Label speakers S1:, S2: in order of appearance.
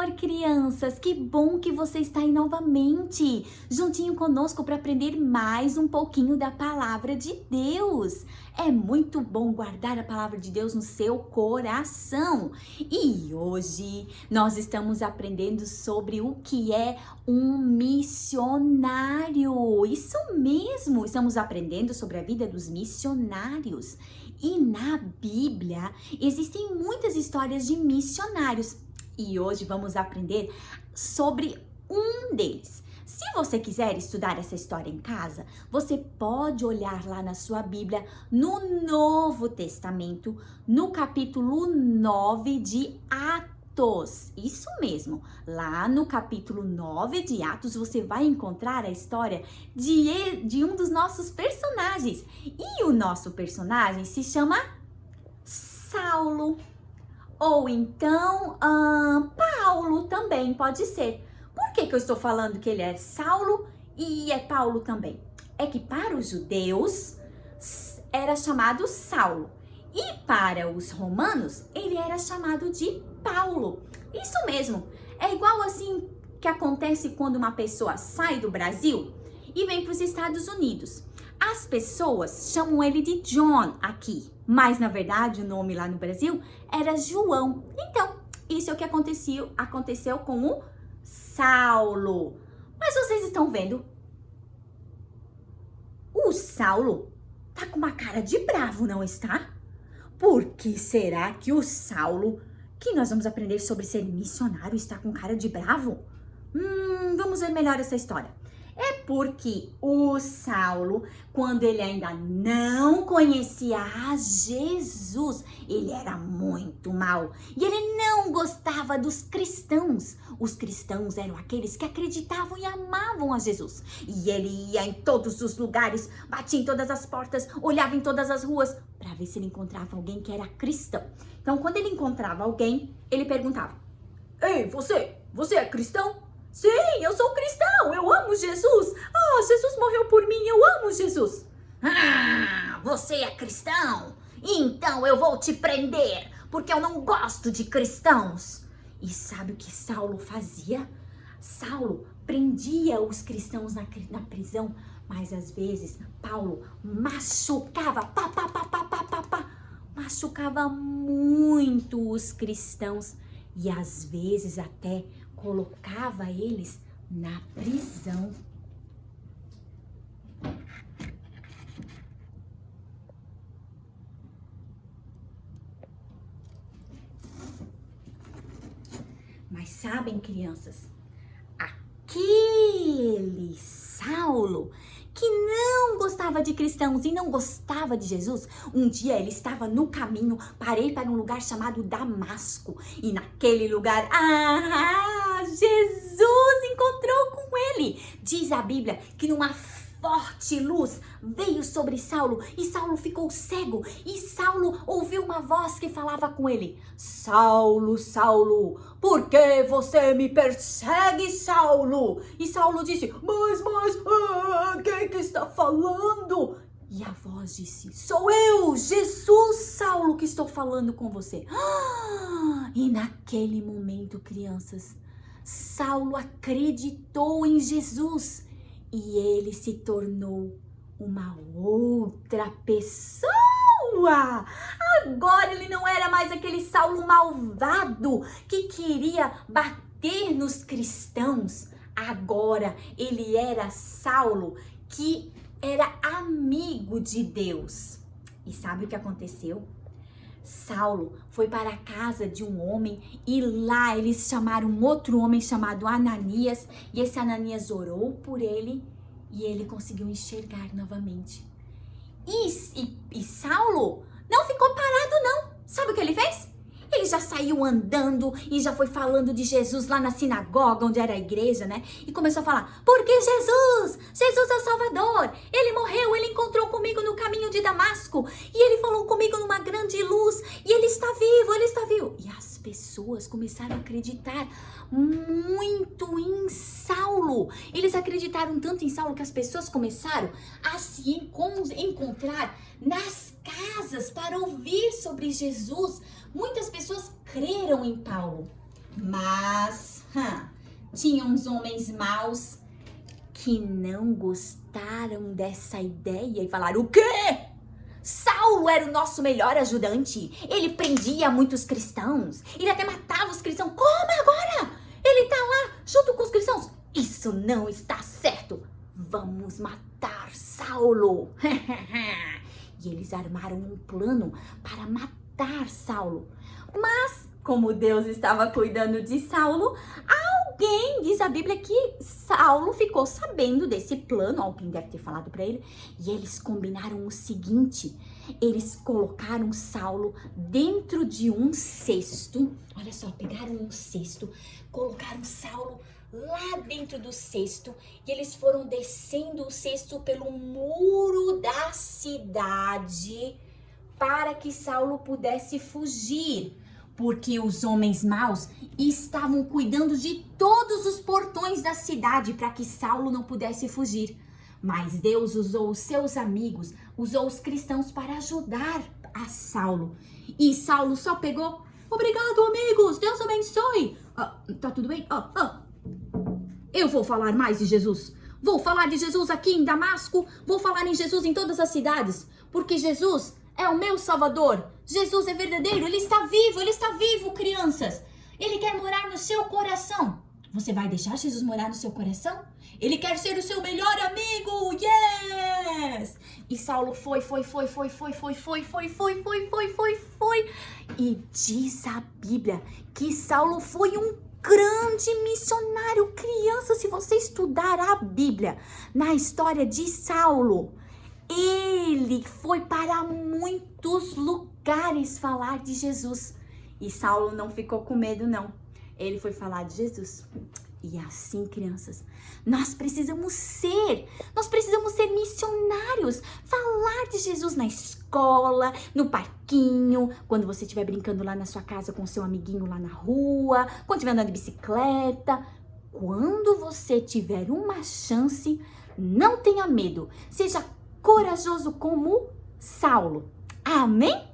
S1: Oi, crianças! Que bom que você está aí novamente, juntinho conosco para aprender mais um pouquinho da palavra de Deus. É muito bom guardar a palavra de Deus no seu coração. E hoje nós estamos aprendendo sobre o que é um missionário. Isso mesmo, estamos aprendendo sobre a vida dos missionários. E na Bíblia existem muitas histórias de missionários. E hoje vamos aprender sobre um deles. Se você quiser estudar essa história em casa, você pode olhar lá na sua Bíblia, no Novo Testamento, no capítulo 9 de Atos. Isso mesmo, lá no capítulo 9 de Atos, você vai encontrar a história de um dos nossos personagens. E o nosso personagem se chama Saulo. Ou então, Paulo também pode ser. Por que eu estou falando que ele é Saulo e é Paulo também? É que para os judeus era chamado Saulo. E para os romanos, ele era chamado de Paulo. Isso mesmo. É igual assim que acontece quando uma pessoa sai do Brasil e vem para os Estados Unidos. As pessoas chamam ele de John aqui, mas na verdade o nome lá no Brasil era João. Então, isso é o que aconteceu com o Saulo. Mas vocês estão vendo? O Saulo tá com uma cara de bravo, não está? Por que será que o Saulo, que nós vamos aprender sobre ser missionário, está com cara de bravo? Vamos ver melhor essa história. É porque o Saulo, quando ele ainda não conhecia a Jesus, ele era muito mau e ele não gostava dos cristãos. Os cristãos eram aqueles que acreditavam e amavam a Jesus. E ele ia em todos os lugares, batia em todas as portas, olhava em todas as ruas para ver se ele encontrava alguém que era cristão. Então, quando ele encontrava alguém, ele perguntava: "Ei, você é cristão?" "Sim, eu sou cristão, eu amo Jesus. Jesus morreu por mim, eu amo Jesus." "Você é cristão? Então eu vou te prender, porque eu não gosto de cristãos." E sabe o que Saulo fazia? Saulo prendia os cristãos na prisão, mas às vezes Paulo machucava, machucava muito os cristãos e às vezes até colocava eles na prisão. Mas sabem, crianças, aquele Saulo que não gostava de cristãos e não gostava de Jesus, um dia ele estava no caminho para ir para um lugar chamado Damasco. E naquele lugar, Jesus encontrou com ele. Diz a Bíblia que numa forte luz veio sobre Saulo e Saulo ficou cego. E Saulo ouviu uma voz que falava com ele: "Saulo, Saulo, por que você me persegue, Saulo?" E Saulo disse: Mas, quem que está falando?" E a voz disse: "Sou eu, Jesus, Saulo, que estou falando com você." E naquele momento, crianças, Saulo acreditou em Jesus e ele se tornou uma outra pessoa. Agora ele não era mais aquele Saulo malvado que queria bater nos cristãos. Agora ele era Saulo que era amigo de Deus. E sabe o que aconteceu? Saulo foi para a casa de um homem e lá eles chamaram um outro homem chamado Ananias. E esse Ananias orou por ele e ele conseguiu enxergar novamente. E Saulo não ficou parado não. Sabe o que ele fez? Ele já saiu andando e já foi falando de Jesus lá na sinagoga, onde era a igreja, né? E começou a falar: "Porque Jesus é o Salvador. Ele morreu, ele encontrou comigo no caminho de Damasco. E ele falou comigo numa grande luz. E ele está vivo, ele está vivo." E as pessoas começaram a acreditar muito em Saulo. Eles acreditaram tanto em Saulo que as pessoas começaram a se encontrar nas casas para ouvir sobre Jesus. Muitas pessoas creram em Paulo, mas Tinha uns homens maus que não gostaram dessa ideia e falaram: o quê? Saulo era o nosso melhor ajudante. Ele prendia muitos cristãos. Ele até matava os cristãos. Como agora? Ele tá lá junto com os cristãos. Isso não está certo. Vamos matar Saulo. E eles armaram um plano para matar Saulo. Mas, como Deus estava cuidando de Saulo, diz a Bíblia que Saulo ficou sabendo desse plano, alguém deve ter falado para ele, e eles combinaram o seguinte: eles colocaram Saulo dentro de um cesto. Olha só, pegaram um cesto, colocaram Saulo lá dentro do cesto e eles foram descendo o cesto pelo muro da cidade para que Saulo pudesse fugir. Porque os homens maus estavam cuidando de todos os portões da cidade para que Saulo não pudesse fugir. Mas Deus usou os seus amigos, usou os cristãos para ajudar a Saulo. E Saulo só pegou: obrigado, amigos, Deus abençoe. Tá tudo bem? Eu vou falar mais de Jesus. Vou falar de Jesus aqui em Damasco, vou falar em Jesus em todas as cidades, porque Jesus é o meu Salvador. Jesus é verdadeiro, Ele está vivo, crianças. Ele quer morar no seu coração. Você vai deixar Jesus morar no seu coração? Ele quer ser o seu melhor amigo, yes! E Saulo foi. E diz a Bíblia que Saulo foi um grande missionário. Criança, se você estudar a Bíblia, na história de Saulo, ele foi para muitos lugares falar de Jesus. E Saulo não ficou com medo, não. Ele foi falar de Jesus. E assim, crianças, nós precisamos ser missionários. Falar de Jesus na escola, no parquinho, quando você estiver brincando lá na sua casa com seu amiguinho lá na rua, quando estiver andando de bicicleta. Quando você tiver uma chance, não tenha medo. Seja corajoso como Saulo. Amém?